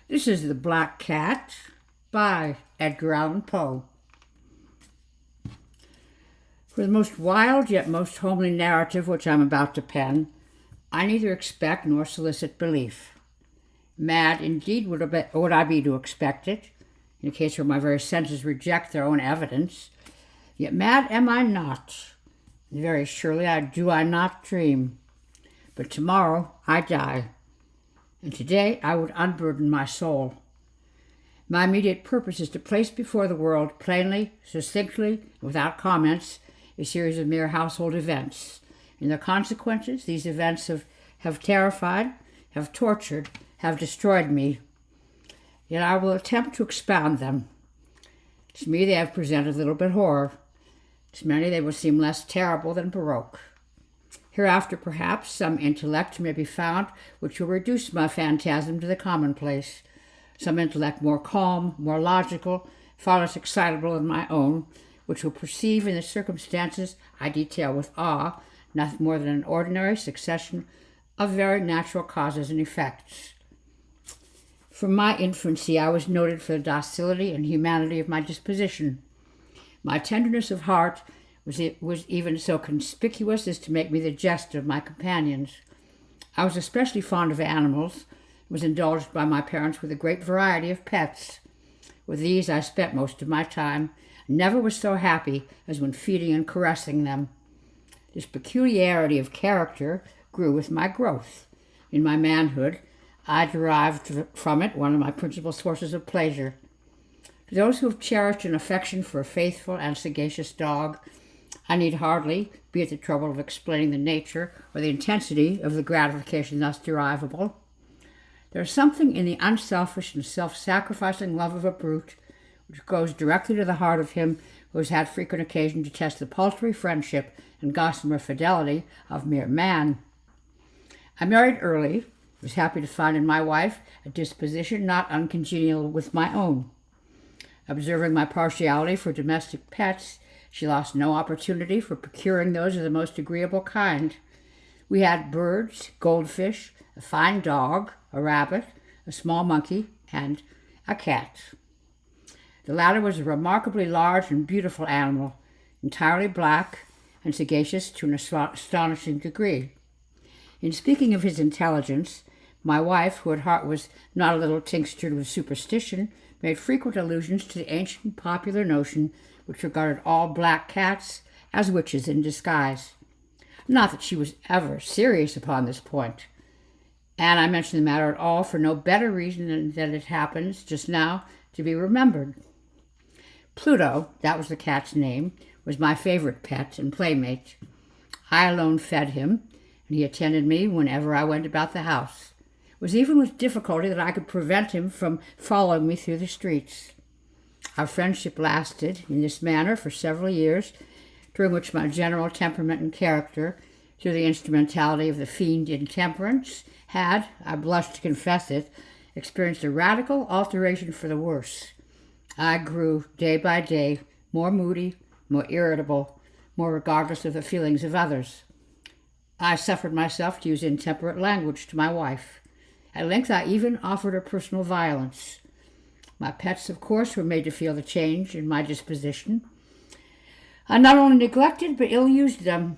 This is The Black Cat by Edgar Allan Poe. For the most wild yet most homely narrative which I am about to pen, I neither expect nor solicit belief. Mad indeed would I be to expect it, in a case where my very senses reject their own evidence. Yet mad am I not, and very surely do I not dream. But tomorrow I die, and today I would unburden my soul. My immediate purpose is to place before the world, plainly, succinctly, without comments, a series of mere household events. In their consequences, these events have terrified, have tortured, have destroyed me. Yet I will attempt to expound them. To me they have presented little but horror. To many they will seem less terrible than Baroque. Hereafter, perhaps, some intellect may be found which will reduce my phantasm to the commonplace. Some intellect more calm, more logical, far less excitable than my own, which will perceive in the circumstances I detail with awe nothing more than an ordinary succession of very natural causes and effects. From my infancy I was noted for the docility and humanity of my disposition. My tenderness of heart was even so conspicuous as to make me the jest of my companions. I was especially fond of animals, was indulged by my parents with a great variety of pets. With these I spent most of my time, and never was so happy as when feeding and caressing them. This peculiarity of character grew with my growth. In my manhood, I derived from it one of my principal sources of pleasure. To those who have cherished an affection for a faithful and sagacious dog, I need hardly be at the trouble of explaining the nature or the intensity of the gratification thus derivable. There is something in the unselfish and self-sacrificing love of a brute which goes directly to the heart of him who has had frequent occasion to test the paltry friendship and gossamer fidelity of mere man. I married early, was happy to find in my wife a disposition not uncongenial with my own. Observing my partiality for domestic pets, she lost no opportunity for procuring those of the most agreeable kind. We had birds, goldfish, a fine dog, a rabbit, a small monkey, and a cat. The latter was a remarkably large and beautiful animal, entirely black and sagacious to an astonishing degree. In speaking of his intelligence, my wife, who at heart was not a little tinctured with superstition, made frequent allusions to the ancient popular notion which regarded all black cats as witches in disguise. Not that she was ever serious upon this point, and I mention the matter at all for no better reason than that it happens just now to be remembered. Pluto, that was the cat's name, was my favorite pet and playmate. I alone fed him, and he attended me whenever I went about the house. It was even with difficulty that I could prevent him from following me through the streets. Our friendship lasted in this manner for several years, during which my general temperament and character, through the instrumentality of the fiend intemperance, had, I blush to confess it, experienced a radical alteration for the worse. I grew, day by day, more moody, more irritable, more regardless of the feelings of others. I suffered myself to use intemperate language to my wife. At length I even offered her personal violence. My pets, of course, were made to feel the change in my disposition. I not only neglected but ill-used them.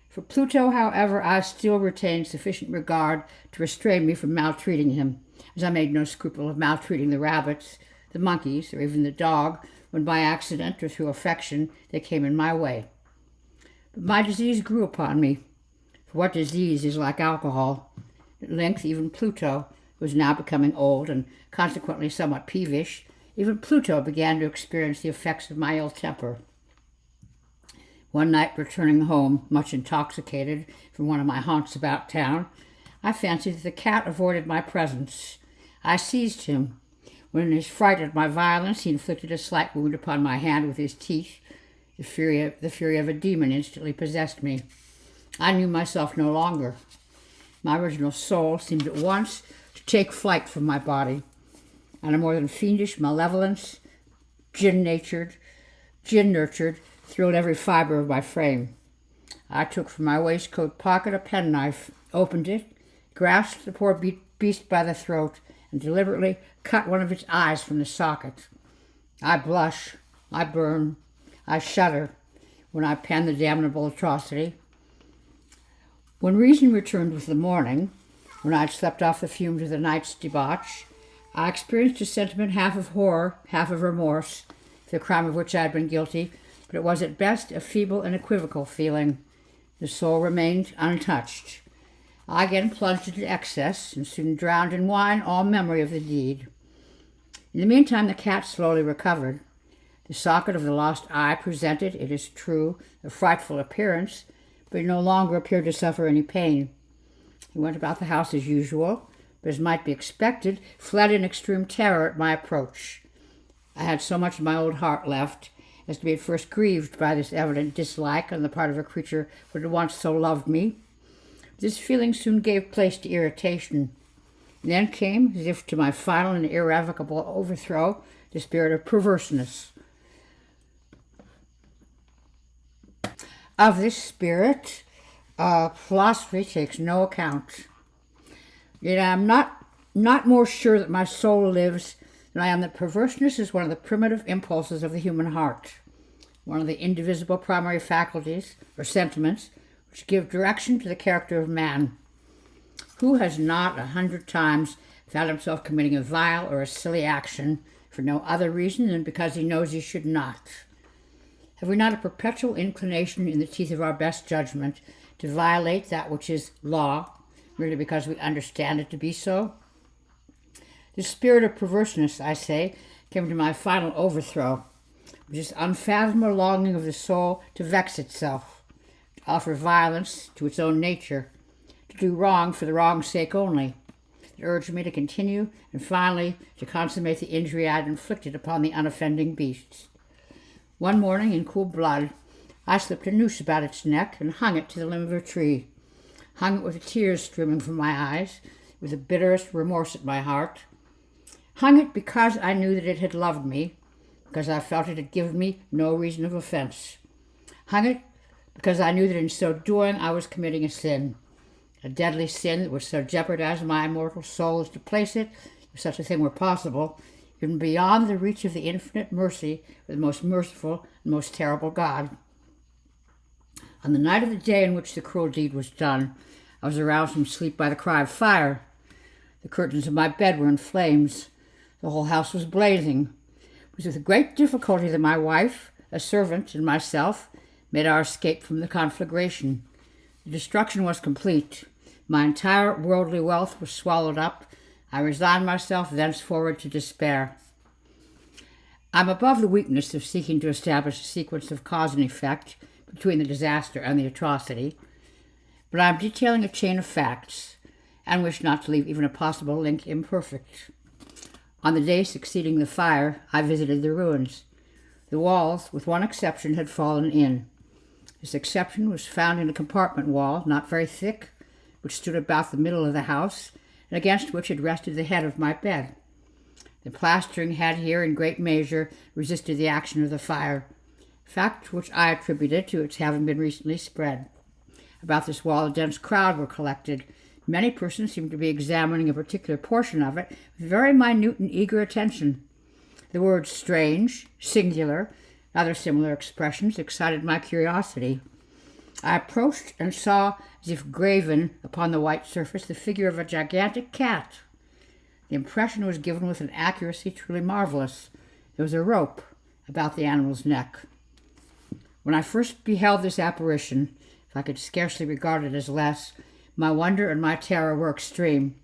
For Pluto, however, I still retained sufficient regard to restrain me from maltreating him, as I made no scruple of maltreating the rabbits, the monkeys, or even the dog, when by accident or through affection they came in my way. But my disease grew upon me, for what disease is like alcohol? At length even Pluto, who was now becoming old and consequently somewhat peevish, even Pluto began to experience the effects of my ill temper. One night, returning home, much intoxicated from one of my haunts about town, I fancied that the cat avoided my presence. I seized him. When in his fright at my violence, he inflicted a slight wound upon my hand with his teeth. The fury of a demon instantly possessed me. I knew myself no longer. My original soul seemed at once to take flight from my body, and a more than fiendish malevolence, gin-nurtured, thrilled every fiber of my frame. I took from my waistcoat pocket a penknife, opened it, grasped the poor beast by the throat, and deliberately cut one of its eyes from the socket. I blush, I burn, I shudder when I pen the damnable atrocity. When reason returned with the morning, when I had slept off the fumes of the night's debauch, I experienced a sentiment half of horror, half of remorse, for the crime of which I had been guilty, but it was at best a feeble and equivocal feeling. The soul remained untouched. I again plunged into excess and soon drowned in wine all memory of the deed. In the meantime, the cat slowly recovered. The socket of the lost eye presented, it is true, a frightful appearance, but he no longer appeared to suffer any pain. He went about the house as usual, but as might be expected, fled in extreme terror at my approach. I had so much of my old heart left as to be at first grieved by this evident dislike on the part of a creature who had once so loved me. This feeling soon gave place to irritation. And then came, as if to my final and irrevocable overthrow, the spirit of perverseness. Of this spirit, philosophy takes no account. Yet I am not more sure that my soul lives than I am that perverseness is one of the primitive impulses of the human heart, one of the indivisible primary faculties or sentiments which give direction to the character of man. Who has not 100 times found himself committing a vile or a silly action for no other reason than because he knows he should not? Have we not a perpetual inclination in the teeth of our best judgment to violate that which is law, merely because we understand it to be so? The spirit of perverseness, I say, came to my final overthrow, which is unfathomable longing of the soul to vex itself, to offer violence to its own nature, to do wrong for the wrong's sake only. It urged me to continue and finally to consummate the injury I had inflicted upon the unoffending beasts. One morning, in cool blood, I slipped a noose about its neck and hung it to the limb of a tree, hung it with the tears streaming from my eyes, with the bitterest remorse at my heart, hung it because I knew that it had loved me, because I felt it had given me no reason of offense, hung it because I knew that in so doing I was committing a sin, a deadly sin that would so jeopardize my immortal soul as to place it, if such a thing were possible, even beyond the reach of the infinite mercy of the most merciful and most terrible God. On the night of the day in which the cruel deed was done, I was aroused from sleep by the cry of fire. The curtains of my bed were in flames. The whole house was blazing. It was with great difficulty that my wife, a servant, and myself made our escape from the conflagration. The destruction was complete. My entire worldly wealth was swallowed up. I resigned myself thenceforward to despair. I am above the weakness of seeking to establish a sequence of cause and effect between the disaster and the atrocity, but I am detailing a chain of facts, and wish not to leave even a possible link imperfect. On the day succeeding the fire, I visited the ruins. The walls, with one exception, had fallen in. This exception was found in a compartment wall, not very thick, which stood about the middle of the house, and against which had rested the head of my bed. The plastering had here in great measure resisted the action of the fire, a fact which I attributed to its having been recently spread. About this wall a dense crowd were collected. Many persons seemed to be examining a particular portion of it with very minute and eager attention. The words strange, singular, and other similar expressions excited my curiosity. I approached and saw, as if graven upon the white surface, the figure of a gigantic cat. The impression was given with an accuracy truly marvelous. There was a rope about the animal's neck. When I first beheld this apparition, if I could scarcely regard it as less, my wonder and my terror were extreme.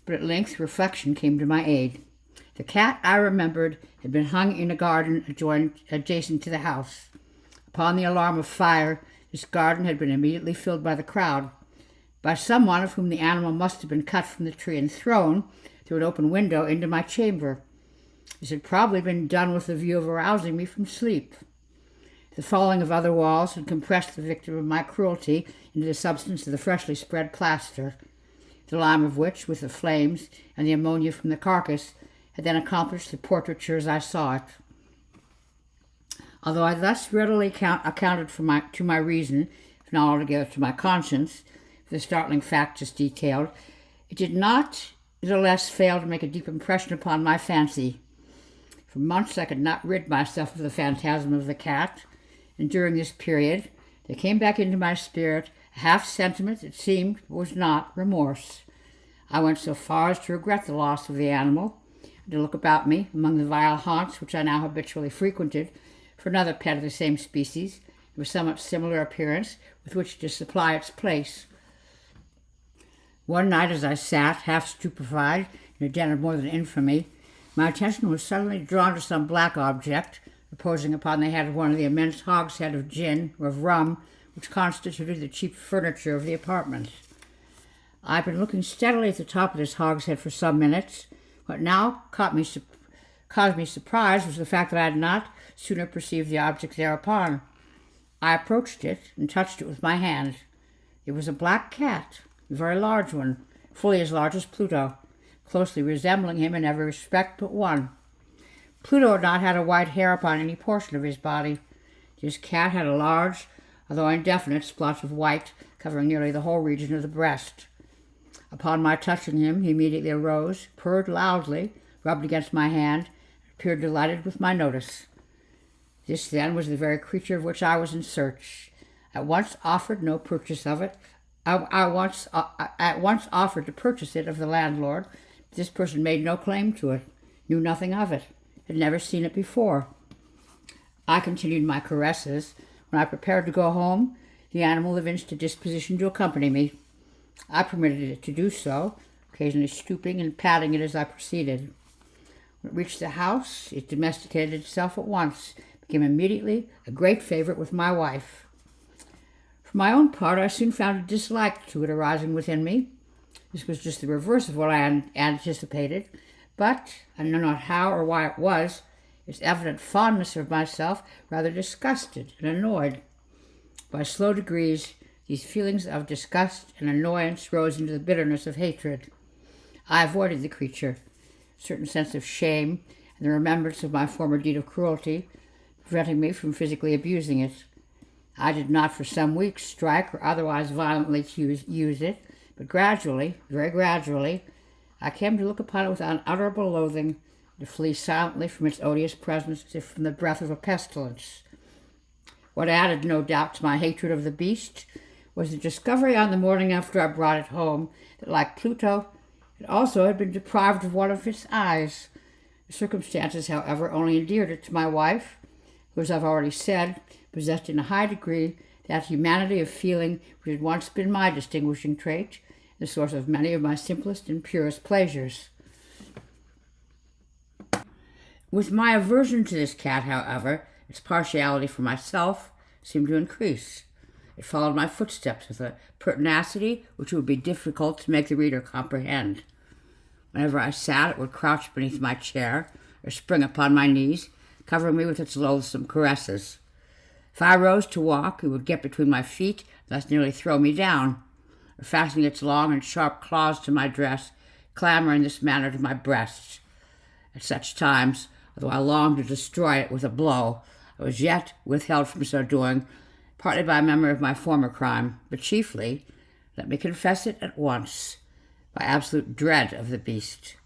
But at length reflection came to my aid. The cat, I remembered, had been hung in a garden adjacent to the house. Upon the alarm of fire, this garden had been immediately filled by the crowd, by someone of whom the animal must have been cut from the tree and thrown through an open window into my chamber. This had probably been done with the view of arousing me from sleep. The falling of other walls had compressed the victim of my cruelty into the substance of the freshly spread plaster, the lime of which, with the flames and the ammonia from the carcass, had then accomplished the portraiture as I saw it. Although I thus readily accounted to my reason, if not altogether to my conscience, for the startling fact just detailed, it did not nevertheless failed to make a deep impression upon my fancy. For months I could not rid myself of the phantasm of the cat, and during this period there came back into my spirit a half-sentiment that seemed but was not remorse. I went so far as to regret the loss of the animal, and to look about me among the vile haunts which I now habitually frequented for another pet of the same species, of somewhat similar appearance, with which to supply its place. One night as I sat, half stupefied, in a den of more than infamy, my attention was suddenly drawn to some black object, reposing upon the head of one of the immense hogsheads of gin or of rum which constituted the chief furniture of the apartment. I had been looking steadily at the top of this hogshead for some minutes. What now caused me surprise was the fact that I had not sooner perceived the object thereupon. I approached it and touched it with my hand. It was a black cat, a very large one, fully as large as Pluto, closely resembling him in every respect but one. Pluto had not had a white hair upon any portion of his body. This cat had a large, although indefinite, splotch of white covering nearly the whole region of the breast. Upon my touching him, he immediately arose, purred loudly, rubbed against my hand, and appeared delighted with my notice. This, then, was the very creature of which I was in search. At once offered no purchase of it. I at once offered to purchase it of the landlord, but this person made no claim to it, knew nothing of it, had never seen it before. I continued my caresses. When I prepared to go home, the animal evinced a disposition to accompany me. I permitted it to do so, occasionally stooping and patting it as I proceeded. When it reached the house, it domesticated itself at once, became immediately a great favorite with my wife. For my own part, I soon found a dislike to it arising within me. This was just the reverse of what I had anticipated, but I know not how or why it was, its evident fondness of myself rather disgusted and annoyed. By slow degrees, these feelings of disgust and annoyance rose into the bitterness of hatred. I avoided the creature. A certain sense of shame and the remembrance of my former deed of cruelty preventing me from physically abusing it. I did not for some weeks strike or otherwise violently use it, but gradually, very gradually, I came to look upon it with unutterable loathing, to flee silently from its odious presence as if from the breath of a pestilence. What added, no doubt, to my hatred of the beast was the discovery on the morning after I brought it home that, like Pluto, it also had been deprived of one of its eyes. The circumstances, however, only endeared it to my wife, who, as I've already said, possessed in a high degree that humanity of feeling which had once been my distinguishing trait, the source of many of my simplest and purest pleasures. With my aversion to this cat, however, its partiality for myself seemed to increase. It followed my footsteps with a pertinacity which it would be difficult to make the reader comprehend. Whenever I sat, it would crouch beneath my chair, or spring upon my knees, covering me with its loathsome caresses. If I rose to walk, it would get between my feet, thus nearly throw me down, or fastening its long and sharp claws to my dress, clamber in this manner to my breast. At such times, although I longed to destroy it with a blow, I was yet withheld from so doing, partly by a memory of my former crime, but chiefly, let me confess it at once, by absolute dread of the beast.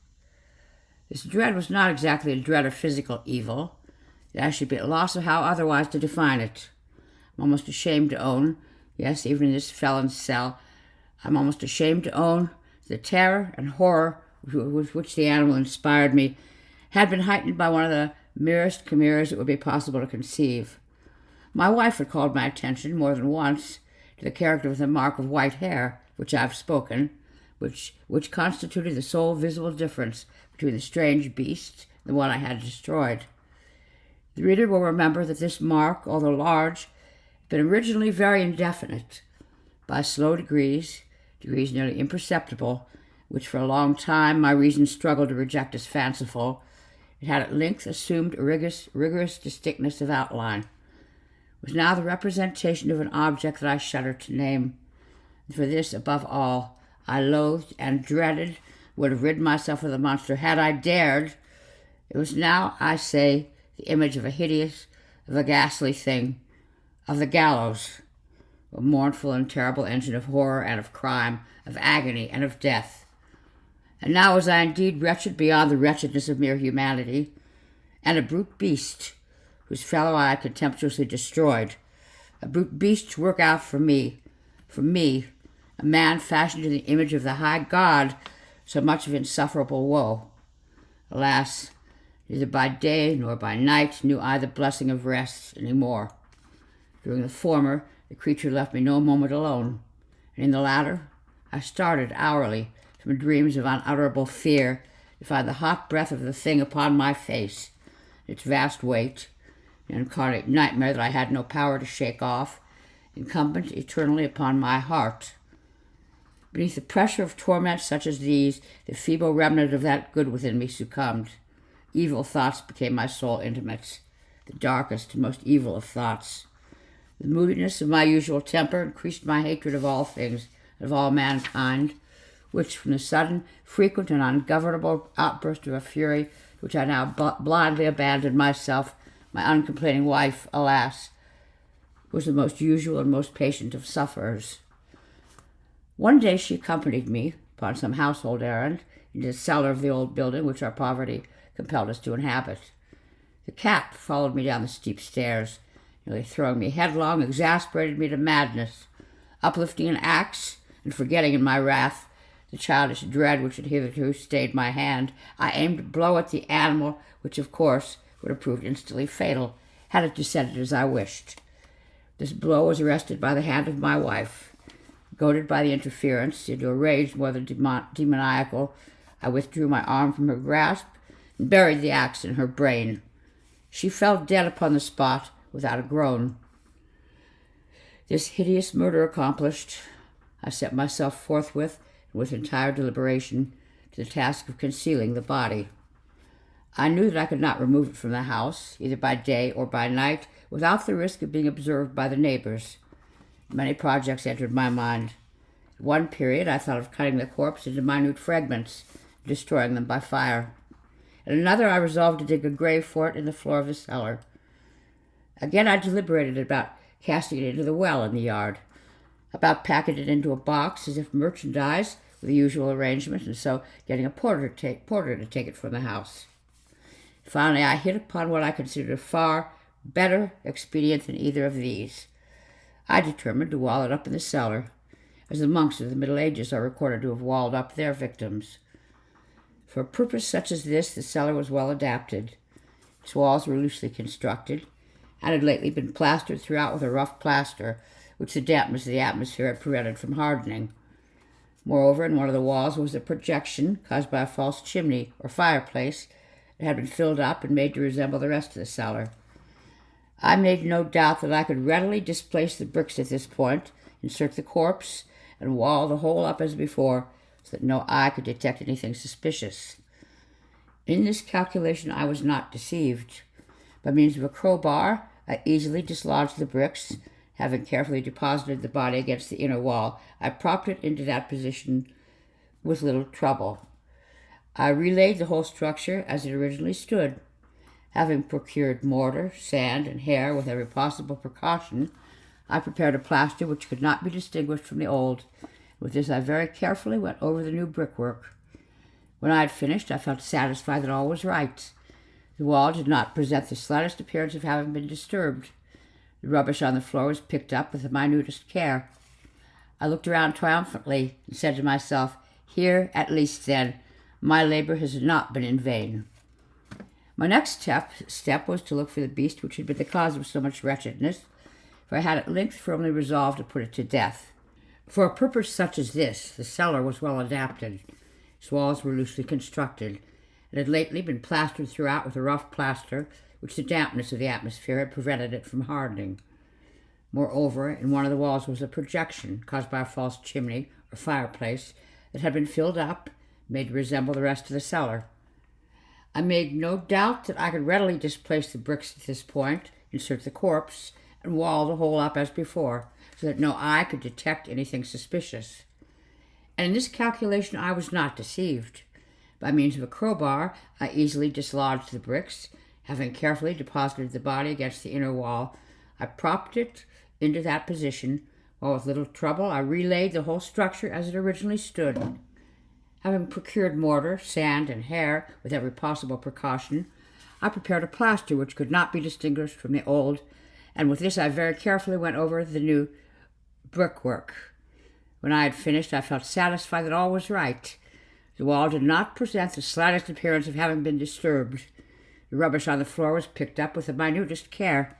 This dread was not exactly a dread of physical evil, yet I should be at loss of how otherwise to define it. I'm almost ashamed to own, yes, even in this felon's cell, I'm almost ashamed to own the terror and horror with which the animal inspired me had been heightened by one of the merest chimeras it would be possible to conceive. My wife had called my attention more than once to the character of the mark of white hair, which I have spoken, which constituted the sole visible difference between the strange beast and the one I had destroyed. The reader will remember that this mark, although large, had been originally very indefinite. By slow degrees nearly imperceptible, which for a long time my reason struggled to reject as fanciful, it had at length assumed a rigorous distinctness of outline. It was now the representation of an object that I shudder to name, and for this, above all, I loathed and dreaded, would have rid myself of the monster had I dared. It was now, I say, the image of a ghastly thing, of the gallows, a mournful and terrible engine of horror and of crime, of agony and of death. And now was I indeed wretched beyond the wretchedness of mere humanity, and a brute beast, whose fellow I had contemptuously destroyed, a brute beast to work out for me, a man fashioned in the image of the high God, so much of insufferable woe. Alas, neither by day nor by night knew I the blessing of rest any more. During the former, the creature left me no moment alone, and in the latter, I started hourly from dreams of unutterable fear to find the hot breath of the thing upon my face, its vast weight, an incarnate nightmare that I had no power to shake off, incumbent eternally upon my heart. Beneath the pressure of torments such as these, the feeble remnant of that good within me succumbed. Evil thoughts became my sole intimates, the darkest and most evil of thoughts. The moodiness of my usual temper increased my hatred of all things, of all mankind, which, from the sudden, frequent, and ungovernable outburst of a fury which I now blindly abandoned myself, my uncomplaining wife, alas, was the most usual and most patient of sufferers. One day she accompanied me, upon some household errand, into the cellar of the old building which our poverty compelled us to inhabit. The cat followed me down the steep stairs, nearly throwing me headlong, exasperated me to madness. Uplifting an axe, and forgetting in my wrath the childish dread which had hitherto stayed my hand, I aimed a blow at the animal, which, of course, would have proved instantly fatal, had it descended as I wished. This blow was arrested by the hand of my wife. Goaded by the interference into a rage more than demoniacal, I withdrew my arm from her grasp and buried the axe in her brain. She fell dead upon the spot without a groan. This hideous murder accomplished, I set myself forthwith and with entire deliberation to the task of concealing the body. I knew that I could not remove it from the house, either by day or by night, without the risk of being observed by the neighbors. Many projects entered my mind. At one period I thought of cutting the corpse into minute fragments, and destroying them by fire. At another I resolved to dig a grave for it in the floor of the cellar. Again I deliberated about casting it into the well in the yard, about packing it into a box as if merchandise with the usual arrangement, and so getting a porter to take it from the house. Finally I hit upon what I considered a far better expedient than either of these. I determined to wall it up in the cellar, as the monks of the Middle Ages are recorded to have walled up their victims. For a purpose such as this, the cellar was well adapted. Its walls were loosely constructed, and had lately been plastered throughout with a rough plaster, which the dampness of the atmosphere had prevented from hardening. Moreover, in one of the walls was a projection caused by a false chimney or fireplace that had been filled up and made to resemble the rest of the cellar. I made no doubt that I could readily displace the bricks at this point, insert the corpse, and wall the whole up as before, so that no eye could detect anything suspicious. In this calculation I was not deceived. By means of a crowbar, I easily dislodged the bricks. Having carefully deposited the body against the inner wall, I propped it into that position with little trouble. I relaid the whole structure as it originally stood. Having procured mortar, sand, and hair with every possible precaution, I prepared a plaster which could not be distinguished from the old. With this I very carefully went over the new brickwork. When I had finished, I felt satisfied that all was right. The wall did not present the slightest appearance of having been disturbed. The rubbish on the floor was picked up with the minutest care. I looked around triumphantly and said to myself, "Here, at least, then, my labor has not been in vain." My next step was to look for the beast which had been the cause of so much wretchedness, for I had at length firmly resolved to put it to death. For a purpose such as this, the cellar was well adapted. Its walls were loosely constructed, and had lately been plastered throughout with a rough plaster, which the dampness of the atmosphere had prevented it from hardening. Moreover, in one of the walls was a projection caused by a false chimney or fireplace that had been filled up, made to resemble the rest of the cellar. I made no doubt that I could readily displace the bricks at this point, insert the corpse, and wall the whole up as before, so that no eye could detect anything suspicious. And in this calculation I was not deceived. By means of a crowbar, I easily dislodged the bricks. Having carefully deposited the body against the inner wall, I propped it into that position, while with little trouble I relaid the whole structure as it originally stood. Having procured mortar, sand, and hair with every possible precaution, I prepared a plaster which could not be distinguished from the old, and with this I very carefully went over the new brickwork. When I had finished, I felt satisfied that all was right. The wall did not present the slightest appearance of having been disturbed. The rubbish on the floor was picked up with the minutest care.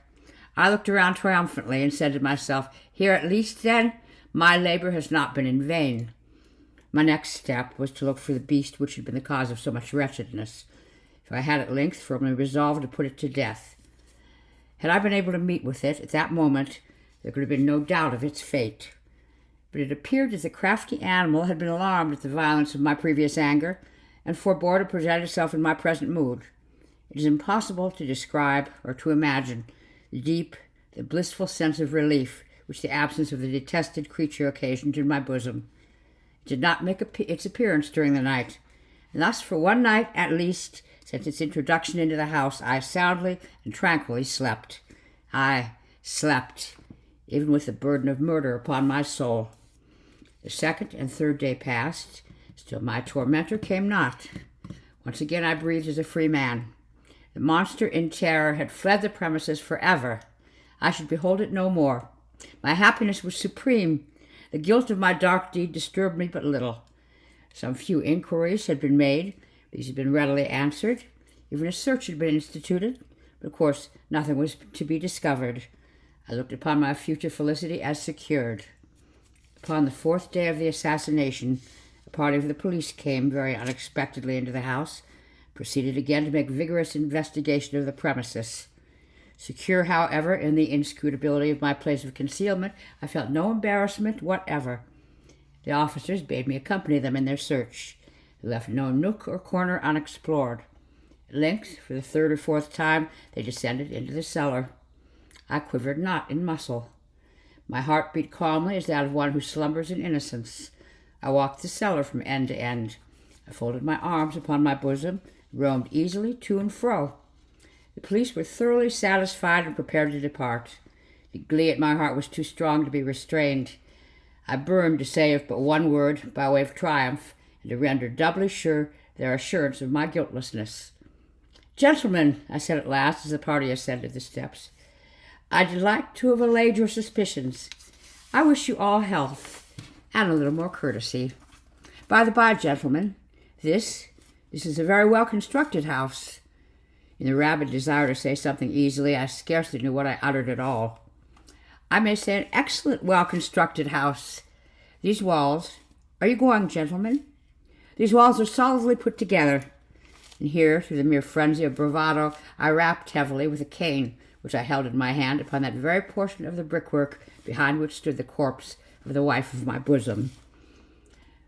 I looked around triumphantly and said to myself, "Here at least, then, my labor has not been in vain." My next step was to look for the beast which had been the cause of so much wretchedness. If I had at length firmly resolved to put it to death. Had I been able to meet with it at that moment, there could have been no doubt of its fate. But it appeared that the crafty animal had been alarmed at the violence of my previous anger, and forbore to present itself in my present mood. It is impossible to describe or to imagine the blissful sense of relief which the absence of the detested creature occasioned in my bosom. It did not make its appearance during the night, and thus for one night at least, since its introduction into the house, I soundly and tranquilly slept. I slept, even with the burden of murder upon my soul. The second and third day passed, still my tormentor came not. Once again I breathed as a free man. The monster in terror had fled the premises forever. I should behold it no more. My happiness was supreme. The guilt of my dark deed disturbed me but little. Some few inquiries had been made. These had been readily answered. Even a search had been instituted, but of course nothing was to be discovered. I looked upon my future felicity as secured. Upon the fourth day of the assassination, a party of the police came very unexpectedly into the house, proceeded again to make vigorous investigation of the premises. Secure, however, in the inscrutability of my place of concealment, I felt no embarrassment whatever. The officers bade me accompany them in their search. They left no nook or corner unexplored. At length, for the third or fourth time, they descended into the cellar. I quivered not in muscle. My heart beat calmly as that of one who slumbers in innocence. I walked the cellar from end to end. I folded my arms upon my bosom, and roamed easily to and fro. The police were thoroughly satisfied and prepared to depart. The glee at my heart was too strong to be restrained. I burned to say but one word by way of triumph, and to render doubly sure their assurance of my guiltlessness. "Gentlemen," I said at last, as the party ascended the steps, "I delight to have allayed your suspicions. I wish you all health, and a little more courtesy. By the by, gentlemen, this is a very well-constructed house." In the rabid desire to say something easily, I scarcely knew what I uttered at all. "I may say an excellent, well-constructed house. These walls— Are you going, gentlemen? These walls are solidly put together." And here, through the mere frenzy of bravado, I rapped heavily with a cane, which I held in my hand, upon that very portion of the brickwork behind which stood the corpse of the wife of my bosom.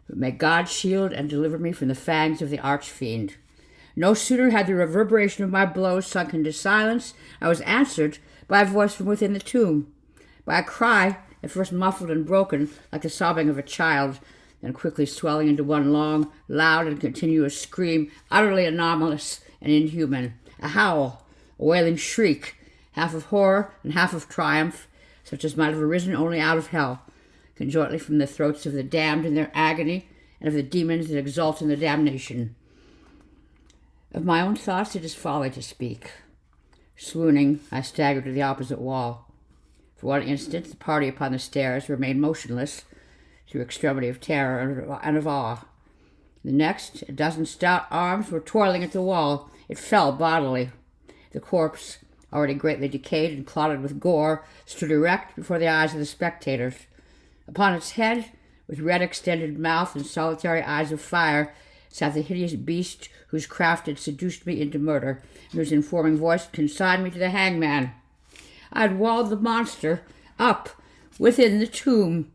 But may God shield and deliver me from the fangs of the arch-fiend. No sooner had the reverberation of my blows sunk into silence, I was answered by a voice from within the tomb, by a cry, at first muffled and broken, like the sobbing of a child, then quickly swelling into one long, loud, and continuous scream, utterly anomalous and inhuman, a howl, a wailing shriek, half of horror and half of triumph, such as might have arisen only out of hell, conjointly from the throats of the damned in their agony, and of the demons that exult in the damnation. Of my own thoughts it is folly to speak. Swooning, I staggered to the opposite wall. For one instant, the party upon the stairs remained motionless, through extremity of terror and of awe. The next, a dozen stout arms were toiling at the wall. It fell bodily. The corpse, already greatly decayed and clotted with gore, stood erect before the eyes of the spectators. Upon its head, with red extended mouth and solitary eyes of fire, sat the hideous beast whose craft had seduced me into murder, and whose informing voice consigned me to the hangman. I had walled the monster up within the tomb.